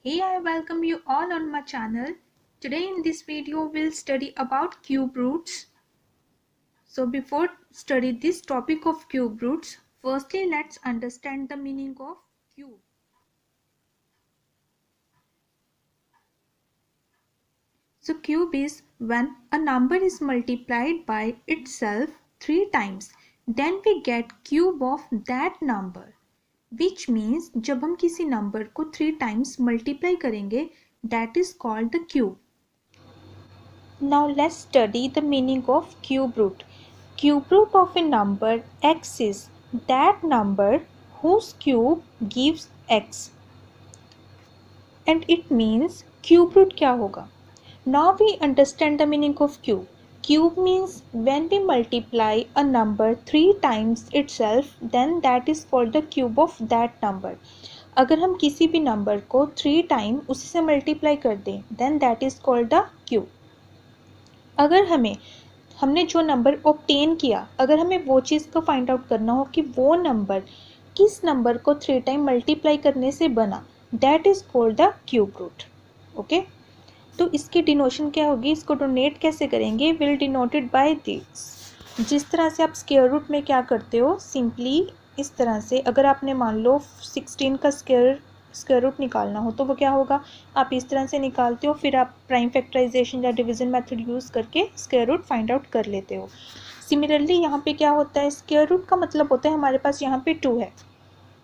Hey, I welcome you all on my channel. Today in this video we'll study about cube roots. So before study this topic of cube roots, firstly let's understand the meaning of cube. So cube is when a number is multiplied by itself 3 times, then we get cube of that number. Which means जब हम किसी number को 3 times multiply करेंगे, that is called the cube. Now let's study the meaning of cube root. Cube root of a number x is that number whose cube gives x. And it means cube root क्या होगा? Now we understand the meaning of cube. Cube means when we multiply a number 3 times itself, then that is called the cube of that number. अगर हम किसी भी number को 3 time उसी से multiply कर दें, then that is called the cube. अगर हमने जो नंबर ऑब्टेन किया, अगर हमें वो चीज़ को फाइंड आउट करना हो कि वो नंबर किस नंबर को 3 टाइम मल्टीप्लाई करने से बना, that is called the cube root. Okay, तो इसकी डिनोशन क्या होगी, इसको डोनेट कैसे करेंगे, विल डिनोटेड बाय दिस. जिस तरह से आप स्क्वायर रूट में क्या करते हो, सिंपली इस तरह से अगर आपने मान लो 16 का स्क्वायर रूट निकालना हो तो वो क्या होगा, आप इस तरह से निकालते हो, फिर आप प्राइम फैक्टराइजेशन या डिवीजन मेथड यूज़ करके स्क्वायर रूट फाइंड आउट कर लेते हो. सिमिलरली यहाँ पे क्या होता है, स्क्वायर रूट का मतलब होता है हमारे पास यहाँ पे 2 है.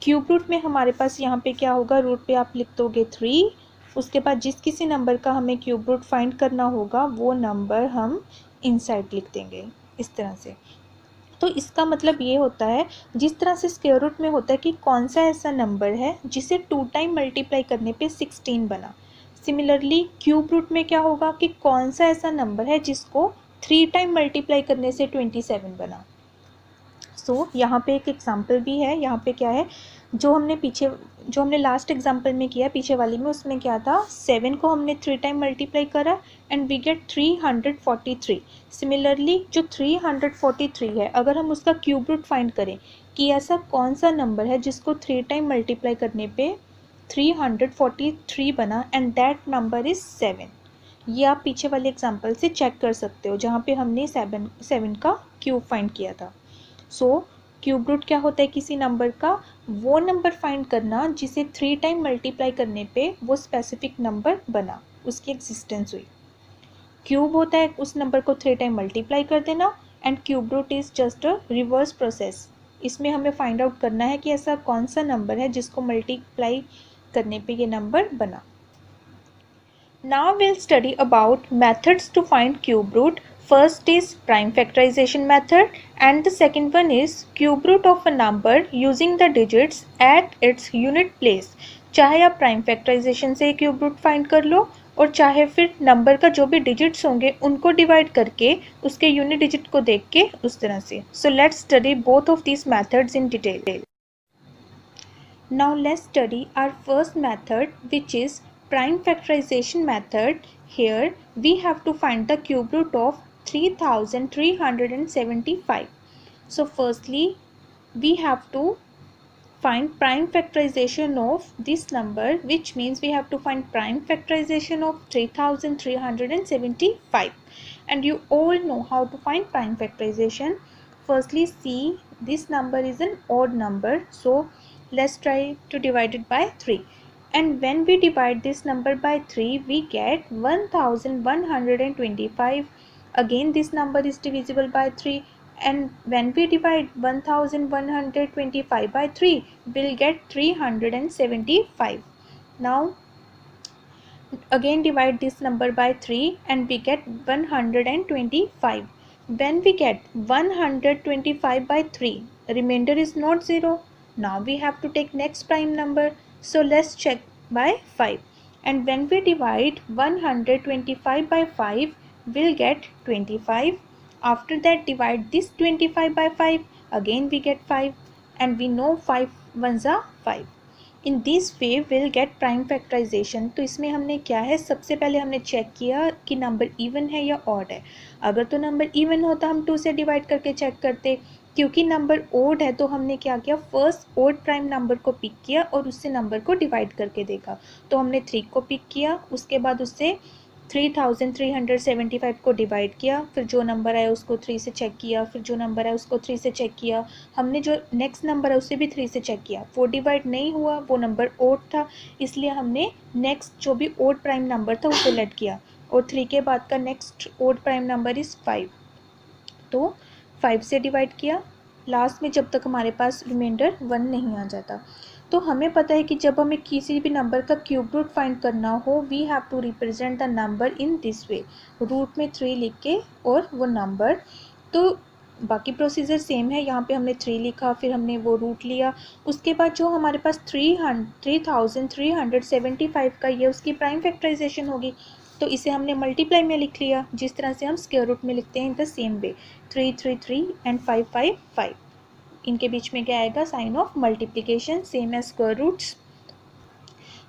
क्यूब रूट में हमारे पास यहाँ पे क्या होगा, रूट पे आप लिख दोगे 3. उसके बाद जिस किसी नंबर का हमें क्यूब रूट फाइंड करना होगा वो नंबर हम इनसाइड लिख देंगे इस तरह से. तो इसका मतलब ये होता है, जिस तरह से स्क्वायर रूट में होता है कि कौन सा ऐसा नंबर है जिसे 2 टाइम मल्टीप्लाई करने पे 16 बना, सिमिलरली क्यूब रूट में क्या होगा कि कौन सा ऐसा नंबर है जिसको 3 टाइम मल्टीप्लाई करने से 27 बना. सो यहाँ पे एक एग्जांपल भी है. यहाँ पे क्या है, जो हमने लास्ट एग्जांपल में किया पीछे वाली में, उसमें क्या था, 7 को हमने 3 टाइम मल्टीप्लाई करा एंड वी गेट 343. सिमिलरली जो 343 है, अगर हम उसका क्यूब रूट फाइंड करें कि ऐसा कौन सा नंबर है जिसको 3 टाइम मल्टीप्लाई करने पे 343 बना एंड दैट नंबर इज़ 7. ये आप पीछे वाले एग्जांपल से चेक कर सकते हो जहाँ पे हमने 7 का क्यूब फाइंड किया था. सो क्यूब रूट क्या होता है, किसी नंबर का वो नंबर फाइंड करना जिसे 3 टाइम मल्टीप्लाई करने पे वो स्पेसिफिक नंबर बना, उसकी एग्जिस्टेंस हुई. क्यूब होता है उस नंबर को 3 टाइम मल्टीप्लाई कर देना and cube root is just a reverse process. इसमें हमें फाइंड आउट करना है कि ऐसा कौन सा नंबर है जिसको मल्टीप्लाई करने पे ये नंबर बना. Now we'll study about methods to find cube root. First is prime factorization method and the second one is cube root of a number using the digits at its unit place. चाहे आप prime factorisation से cube root find कर लो और चाहे फिर number का जो भी डिजिट्स होंगे उनको डिवाइड करके उसके यूनिट डिजिट को देख के उस तरह से. So let's study both of these methods in detail. Now let's study our first method, which is prime factorization method. Here we have to find the cube root of 3375. So firstly we have to find prime factorization of this number, which means we have to find prime factorization of 3375. And you all know how to find prime factorization. Firstly, see, this number is an odd number, so let's try to divide it by 3. And when we divide this number by 3, we get 1125. Again this number is divisible by 3, and when we divide 1125 by 3, we'll get 375. Now again divide this number by 3 and we get 125. When we get 125 by 3, remainder is not 0. Now we have to take next prime number, so let's check by 5. And when we divide 125 by 5, we'll get 25. After that divide this 25 by 5, again we get 5, and we know 5 ones are 5. In this way will get prime factorisation. तो इसमें हमने क्या है, सबसे पहले हमने check किया कि नंबर इवन है या ऑड है. अगर तो नंबर इवन होता हम 2 से डिवाइड करके चेक करते, क्योंकि नंबर ओड है तो हमने क्या किया, फर्स्ट ओड प्राइम नंबर को पिक किया और उससे नंबर को डिवाइड करके देखा। तो हमने 3 को पिक किया, उसके बाद उससे 3375 को डिवाइड किया, फिर जो नंबर आया उसको 3 से चेक किया, फिर जो नंबर आया उसको 3 से चेक किया, हमने जो नेक्स्ट नंबर है उससे भी 3 से चेक किया, वो डिवाइड नहीं हुआ, वो नंबर ओड था, इसलिए हमने नेक्स्ट जो भी ओड प्राइम नंबर था उसे लेट किया, और 3 के बाद का next odd prime number is 5, तो 5 से डिवाइड किया, लास्ट में जब तक हमारे पास रिमाइंडर 1 नहीं आ जाता। तो हमें पता है कि जब हमें किसी भी नंबर का क्यूब रूट फाइंड करना हो, we have to represent the number in this way, root में 3 लिख के और वो नंबर। तो बाकी प्रोसीजर सेम है, यहाँ पे हमने 3 लिखा, फिर हमने वो रूट लिया, उसके बाद जो हमारे पास 3375 का ये उसकी प्राइम फैक्टराइजेशन होगी, तो इसे हमने मल्टीप्लाई में लिख लिया, जिस तरह से हम स्क्वायर रूट में लिखते हैं in the same way, 333 and 555, इनके बीच में क्या आएगा, sign of multiplication, same as square roots.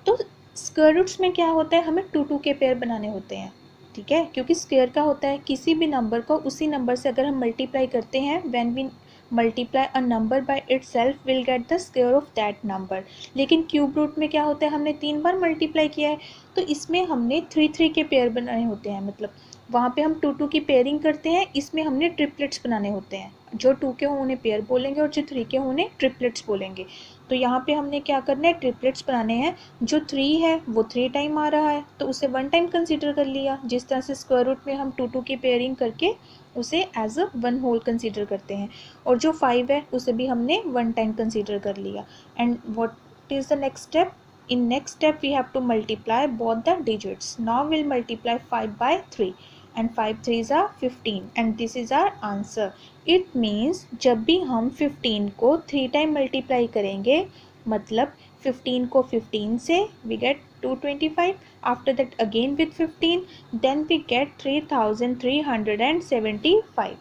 तो स्क्वायर रूट्स में क्या होता है, हमें 2 के पेयर बनाने होते हैं, ठीक है, क्योंकि स्क्वायर का होता है किसी भी नंबर को उसी नंबर से अगर हम मल्टीप्लाई करते हैं, when we multiply a number by itself will get the square of that number. लेकिन क्यूब रूट में क्या होता है, हमने 3 बार मल्टीप्लाई किया है, तो इसमें हमने 3 के पेयर बनाने होते हैं, मतलब वहाँ पे हम 2 की पेयरिंग करते हैं, इसमें हमने ट्रिपलेट्स बनाने होते हैं, जो 2 के हों उन्हें पेयर बोलेंगे और जो 3 के हों उन्हें ट्रिपलेट्स बोलेंगे। तो यहाँ पे हमने क्या करना है, ट्रिपलेट्स बनाने हैं, जो 3 है वो 3 टाइम आ रहा है तो उसे 1 टाइम कंसीडर कर लिया, जिस तरह से स्क्वायर रूट में हम 2 की पेयरिंग करके उसे एज अ 1 होल कंसीडर करते हैं, और जो 5 है उसे भी हमने 1 टाइम कंसीडर कर लिया। And what is the next step, in next step we have to multiply both the digits. Now we'll multiply 5 by 3 and 5 3s are 15 and this is our answer. It means जब भी हम 15 को 3 time multiply करेंगे, मतलब 15 को 15 से we get 225, after that again with 15 then we get 3375.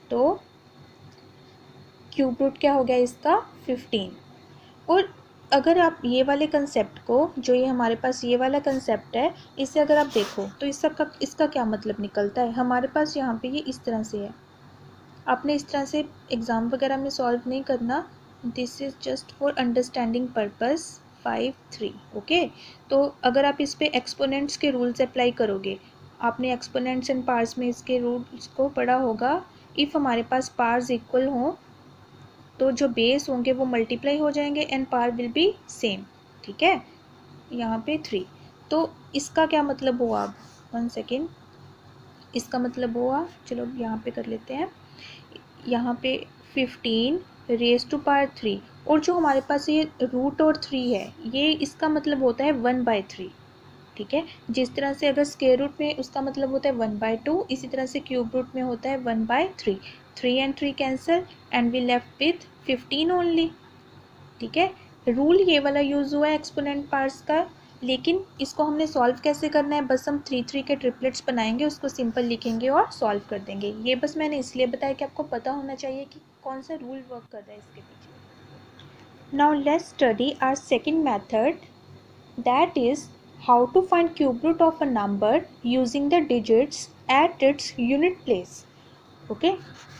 तो cube root क्या हो गया इसका, 15। और अगर आप ये वाले कंसेप्ट को, जो ये हमारे पास ये वाला कंसेप्ट है, इसे अगर आप देखो तो इसका क्या मतलब निकलता है, हमारे पास यहाँ पे ये इस तरह से है, आपने इस तरह से एग्ज़ाम वगैरह में सॉल्व नहीं करना, this is just for understanding purpose. 5 3 okay. तो अगर आप इस पे एक्सपोनेंट्स के रूल्स अप्लाई करोगे, आपने एक्सपोनेंट्स एंड पार्ट्स में इसके रूल्स को पढ़ा होगा, इफ़ हमारे पास पार्ट्स इक्वल हों तो जो बेस होंगे वो मल्टीप्लाई हो जाएंगे and power will be same, ठीक है, यहाँ पे 3। तो इसका क्या मतलब हुआ, अब 1 सेकेंड, इसका मतलब हुआ, चलो यहाँ पे कर लेते हैं, यहाँ पे 15 रेज टू पावर 3, और जो हमारे पास ये रूट और 3 है, ये इसका मतलब होता है 1/3, ठीक है, जिस तरह से अगर स्क्वायर रूट में उसका मतलब होता है 1/2, इसी तरह से क्यूब रूट में होता है 1/3, 3 and 3 cancel and we left with 15 only, ठीक है। रूल ये वाला यूज़ हुआ है एक्सपोनेंट पार्ट्स का, लेकिन इसको हमने सॉल्व कैसे करना है, बस हम 3 के ट्रिपलेट्स बनाएंगे, उसको सिंपल लिखेंगे और सॉल्व कर देंगे। ये बस मैंने इसलिए बताया कि आपको पता होना चाहिए कि कौन सा रूल वर्क कर रहा है इसके पीछे। Now let's study our second method, that is how to find cube root of a number using the digits at its unit place. Okay,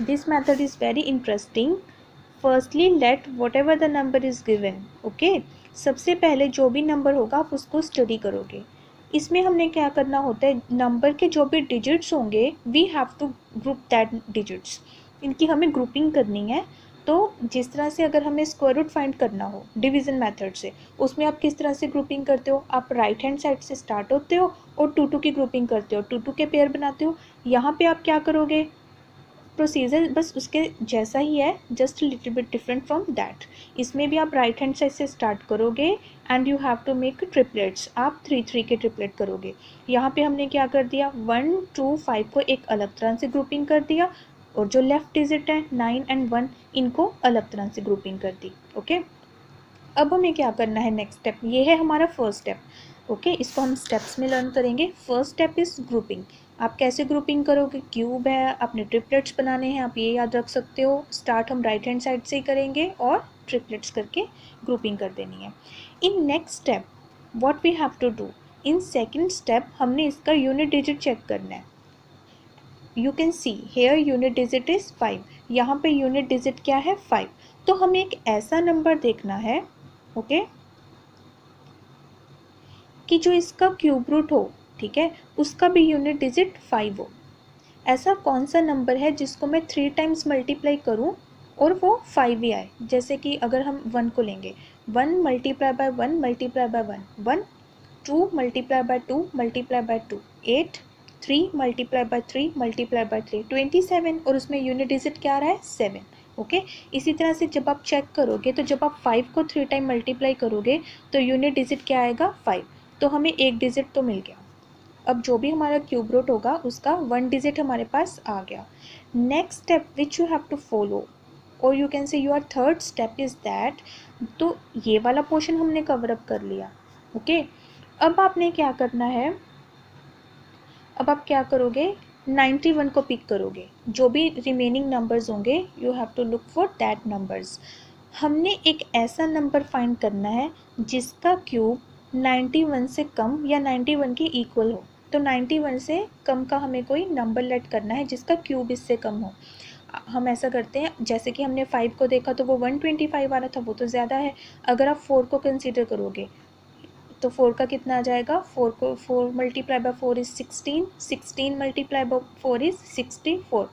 this method is very interesting. Firstly let whatever the number is given, okay, सबसे पहले जो भी number होगा आप उसको study करोगे। इसमें हमने क्या करना होता है, नंबर के जो भी डिजिट्स होंगे we have to group that digits, इनकी हमें ग्रुपिंग करनी है। तो जिस तरह से अगर हमें स्क्वायर रूट फाइंड करना हो डिवीज़न मेथड से, उसमें आप किस तरह से ग्रुपिंग करते हो, आप राइट हैंड साइड से स्टार्ट होते हो और 2 की ग्रुपिंग करते हो, 2 के पेयर बनाते हो। यहाँ पे आप क्या करोगे, प्रोसीजर बस उसके जैसा ही है, just little bit different from that. इसमें भी आप राइट हैंड साइड से स्टार्ट करोगे and you have to make triplets, आप 3 के ट्रिपलेट करोगे। यहाँ पे हमने क्या कर दिया, 1 2 5 को एक अलग तरह से ग्रुपिंग कर दिया, और जो लेफ्ट डिजिट है 9 एंड 1 इनको अलग तरह से ग्रुपिंग कर दी, ओके। अब हमें क्या करना है, नेक्स्ट स्टेप, ये है हमारा फर्स्ट स्टेप, ओके, इसको हम स्टेप्स में लर्न करेंगे। First step is grouping. आप कैसे ग्रुपिंग करोगे, क्यूब है, अपने ट्रिपलेट्स बनाने हैं, आप ये याद रख सकते हो, स्टार्ट हम राइट हैंड साइड से ही करेंगे और ट्रिपलेट्स करके ग्रुपिंग कर देनी है। In next step what we have to do, in second step हमने इसका यूनिट डिजिट चेक करना है। You can see here unit digit is 5. यहाँ पे यूनिट डिजिट क्या है 5। तो हमें एक ऐसा नंबर देखना है ओके कि जो इसका क्यूब रूट हो, ठीक है, उसका भी यूनिट डिजिट 5 हो। ऐसा कौन सा नंबर है जिसको मैं 3 टाइम्स मल्टीप्लाई करूं और वो 5 ही आए। जैसे कि अगर हम 1 को लेंगे, 1 multiply by 1 multiply by 1 1, 2 multiply by 2 multiply by 2 8, 3 multiply by 3 multiply by 3 27, और उसमें यूनिट डिजिट क्या आ रहा है 7। ओके, इसी तरह से जब आप चेक करोगे तो जब आप 5 को 3 टाइम मल्टीप्लाई करोगे तो यूनिट डिजिट क्या आएगा 5। तो हमें एक डिजिट तो मिल गया। अब जो भी हमारा क्यूब रूट होगा उसका 1 डिजिट हमारे पास आ गया। Next step which you have to follow, और you can say your third step is that, तो ये वाला पोर्शन हमने कवर अप कर लिया। ओके, अब आपने क्या करना है, अब आप क्या करोगे, 91 को पिक करोगे। जो भी रिमेनिंग नंबर्स होंगे you have to look for that numbers. हमने एक ऐसा नंबर फाइंड करना है जिसका क्यूब 91 से कम या 91 के इक्वल हो। तो 91 से कम का हमें कोई नंबर लेट करना है जिसका क्यूब इससे कम हो। हम ऐसा करते हैं, जैसे कि हमने 5 को देखा तो वो 125 आ रहा था, वो तो ज़्यादा है। अगर आप 4 को कंसीडर करोगे तो 4 का कितना आ जाएगा, 4 को 4 multiply by 4 is 16, 16 multiply by 4 is 64,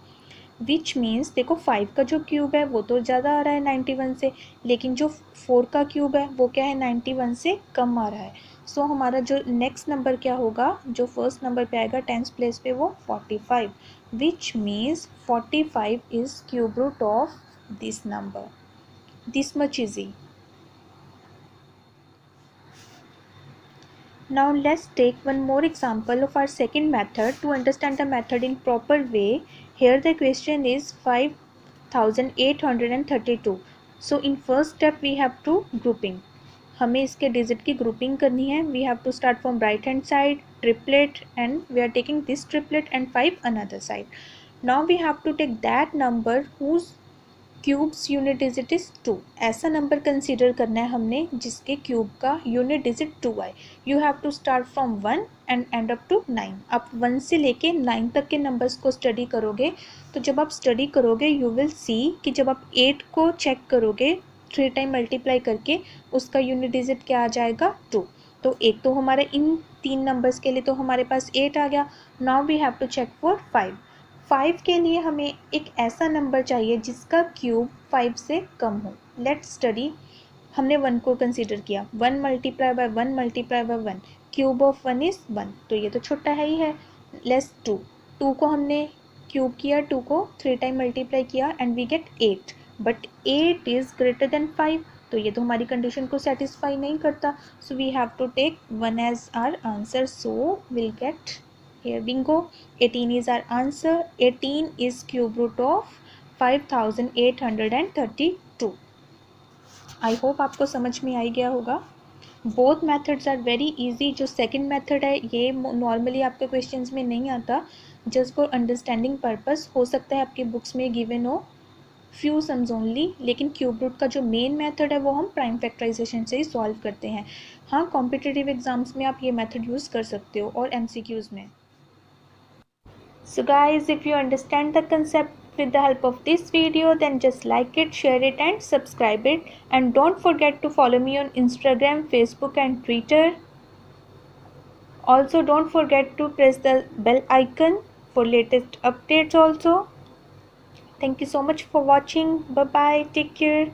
which means देखो 5 का जो क्यूब है वो तो ज़्यादा आ रहा है 91 से, लेकिन जो 4 का क्यूब है वो क्या है 91 से कम आ रहा है। सो हमारा जो नेक्स्ट नंबर क्या होगा, जो फर्स्ट नंबर पे आएगा टेंस प्लेस पे, वो 45, which means 45 is cube root of this number. This much easy. Now let's take one more example of our second method to understand the method in proper way. Here the question is 5832. So in first step we have to grouping. हमें इसके digit की grouping करनी है. We have to start from right hand side, triplet, and we are taking this triplet and 5 another side. Now we have to take that number whose cubes unit digit is 2. ऐसा number consider करना है हमने जिसके cube का unit digit 2 आए. You have to start from 1 and end up to 9. आप 1 से लेके 9 तक के नंबर्स को स्टडी करोगे तो जब आप स्टडी करोगे यू विल सी कि जब आप 8 को चेक करोगे 3 टाइम मल्टीप्लाई करके उसका यूनिट डिजिट क्या आ जाएगा 2. तो एक तो हमारे इन 3 नंबर्स के लिए तो हमारे पास 8 आ गया. Now we have to check for 5 के लिए हमें एक ऐसा नंबर चाहिए जिसका क्यूब 5 से कम हो. Let's study. हमने 1 को कंसीडर किया, 1 multiply by 1 multiply by 1, cube of 1 is 1, तो ये तो छोटा है ही है. लेस 2 को हमने क्यूब किया, 2 को 3 टाइम मल्टीप्लाई किया and we get 8, but 8 is greater than 5, तो ये तो हमारी कंडीशन को सेटिस्फाई नहीं करता. So we have to take 1 as our answer. So will get here bingo, 18 is our answer. 18 is cube root of 5832. I hope आपको समझ में आ गया होगा. Both methods are very easy. जो सेकंड मेथड है ये नॉर्मली आपके क्वेश्चंस में नहीं आता, जस्ट फॉर अंडरस्टैंडिंग पर्पस. हो सकता है आपके बुक्स में गिवन हो फ्यू सम्स ओनली, लेकिन क्यूब रूट का जो मेन मेथड है वो हम प्राइम फैक्टराइजेशन से ही सॉल्व करते हैं. हाँ, कॉम्पिटिटिव एग्जाम्स में आप ये मेथड यूज़ कर सकते हो और MCQs में. So guys, if you understand the concept with the help of this video, then just like it, share it and subscribe it, and don't forget to follow me on Instagram, Facebook and Twitter. Also don't forget to press the bell icon for latest updates also. Thank you so much for watching. Bye bye, take care.